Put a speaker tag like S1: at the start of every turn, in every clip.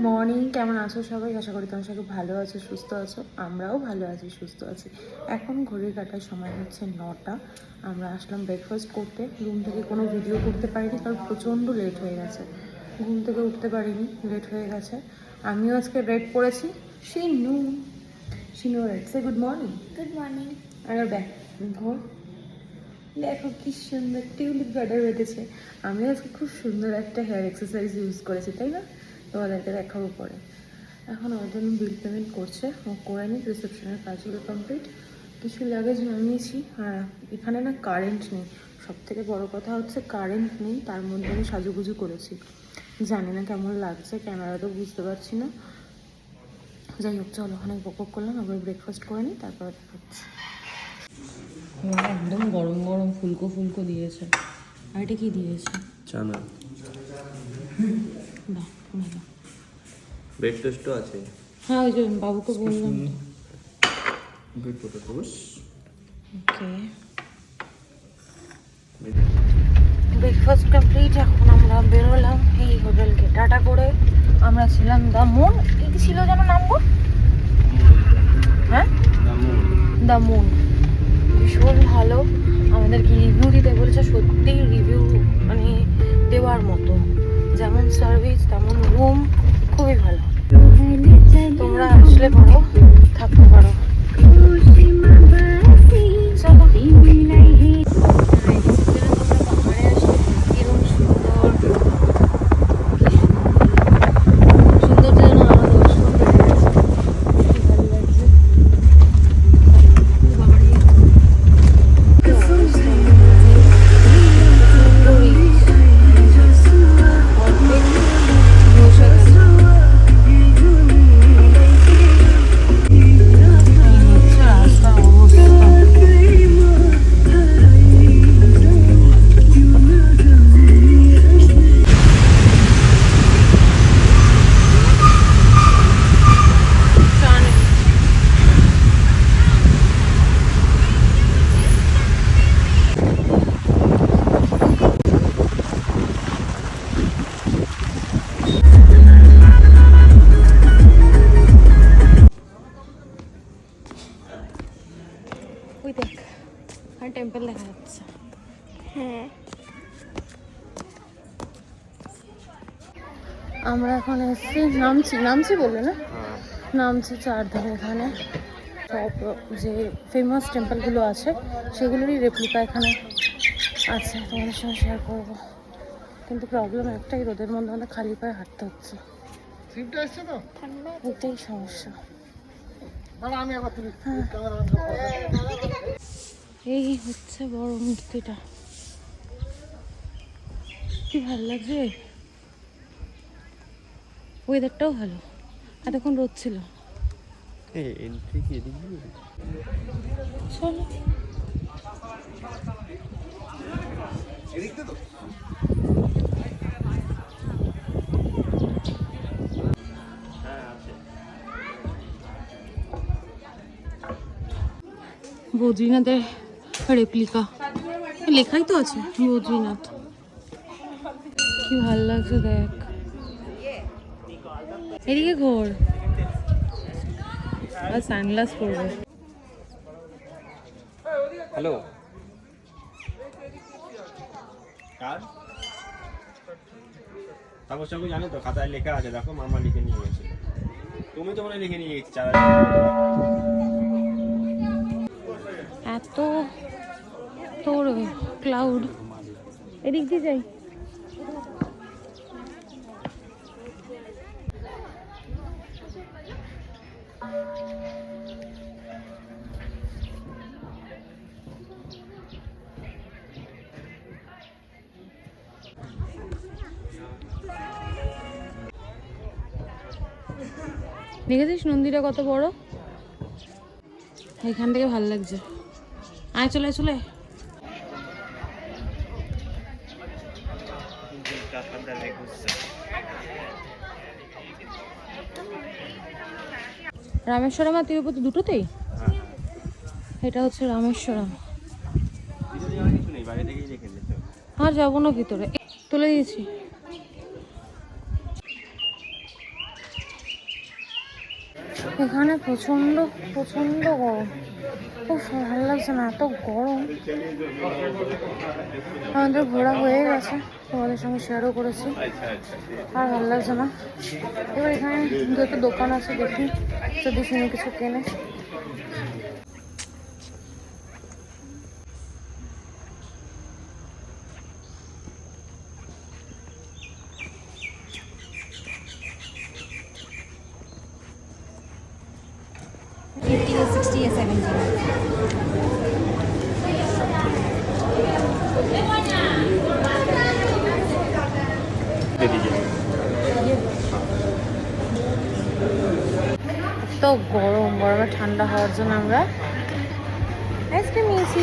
S1: Morning, কেমন আছো সবাই? আশা করি তোমার সবাই ভালো আছো, সুস্থ আছো। আমরাও ভালো আছি, সুস্থ আছি। এখন ঘড়ির কাটার সময় হচ্ছে 9টা। আমরা আসলাম ব্রেকফাস্ট করতে। রুম থেকে কোনো ভিডিও করতে পারিনি, কারণ প্রচণ্ড লেট হয়ে গেছে। ঘুম থেকে উঠতে পারিনি, লেট হয়ে গেছে। আমিও আজকে রেড পরেছি। Shinu red. Say good morning.
S2: Good morning.
S1: আর ব্যাক ঘোর। দেখো কি সুন্দর টিউলিপ গার্ডার বেঁধেছে। আমি আজকে খুব সুন্দর একটা হেয়ার এক্সারসাইজ ইউজ করেছি, তাই না? তোমাদেরকে দেখাবো পরে। এখন ওর জন্য বিল পেমেন্ট করছে, ও করে নিই। রিসেপশনের কাজগুলো কমপ্লিট, কিছু লাগেজ নামিয়েছি। হ্যাঁ, এখানে না কারেন্ট নেই। সব থেকে বড় কথা হচ্ছে কারেন্ট নেই, তার মধ্যে আমি সাজুগুজু করেছি। জানি না কেমন লাগছে, ক্যামেরাতেও বুঝতে পারছি না। যাই হোক, চলো অনেক বকবক করলাম, আবার ব্রেকফাস্ট করে নিই, তারপর দেখাচ্ছি। একদম গরম গরম ফুলকো ফুলকো দিয়েছে। আর এটা কি দিয়েছে?
S3: চানা।
S1: বাহ, ভালো।
S3: ব্রেড টোস্টও আছে।
S1: হ্যাঁ, ওই যে বাবুকে বললাম।
S3: Good potatoes.
S1: Okay, breakfast complete. এখন আমরা বেরোলাম এই হোটেলকে টাটা করে। আমরা ছিলাম দ্য মুন। কি ছিল যেন নাম গো? হ্যাঁ, দ্য মুন। ভীষণ ভালো। আমাদেরকে রিভিউ দিতে বলছে, সত্যিই রিভিউ মানে দেওয়ার মতো। যেমন সার্ভিস তেমন রুম, খুবই ভালো। তোমরা আসলে পারো, থাকতে পারো। ওই দেখ, আর টেম্পল দেখা যাচ্ছে।
S2: হ্যাঁ,
S1: আমরা এখন এসেছি, নামছি বললে না? নামছি চারধারে। এখানে সব যে ফেমাস টেম্পলগুলো আছে সেগুলোরই রেপ্লিকা এখানে আছে, তোমাদের সঙ্গে শেয়ার করবো। কিন্তু প্রবলেম একটাই, রোদের মধ্যে আমাদের খালি পায়ে হাঁটতে হচ্ছে। এটাই সমস্যা। এই হচ্ছে বড় মূর্তিটা, কি ভালো লাগছে। ওয়েদারটাও ভালো, এতক্ষণ রোদ ছিল। চলো। বদ্রীনাথের রেপ্লিকা, লেখাই তো আছে বদ্রীনাথ। কি ভালো লাগছে দেখ। এদিকে ঘোর, আর সানগ্লাস পরবে।
S3: হ্যালো, কার তারপর সব জানো তো, খাতায় লেখা আছে, দেখো মামা লিখে নিয়ে গেছে। তুমি তো মনে লিখে নিয়ে গেছি।
S1: এত তোর ক্লাউড। এদিক দিয়ে যাই। দেখেছিস নন্দীটা কত বড়? এখান থেকে ভালো লাগছে। আয়, চলে চলে। রামেশ্বরম আর তিরুপতি দুটোতেই? এটা হচ্ছে রামেশ্বরম। আর যাবো না ভিতরে, তুলে দিয়েছি। এখানে প্রচন্ড প্রচন্ড গরম, খুব ভালো লাগছে না, এত গরম। আমাদের ঘোরা হয়ে গেছে, তোমাদের সঙ্গে শেয়ারও করেছি, আর ভালো লাগছে না। এবার এখানে দুটো দোকান আছে, দেখি যদি শুনে কিছু কেনে।
S3: दे दीजिए।
S1: এত গরম, গরমে ঠান্ডা হওয়ার জন্য আমরা আইসক্রিম নিয়েছি,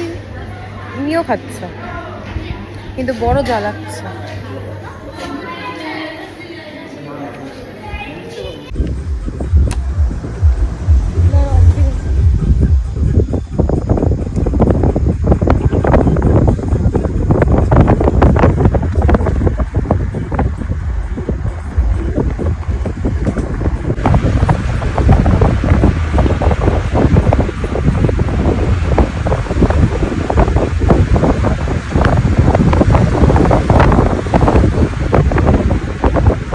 S1: নিয়েও খাচ্ছে কিন্তু বড় জ্বালাচ্ছে।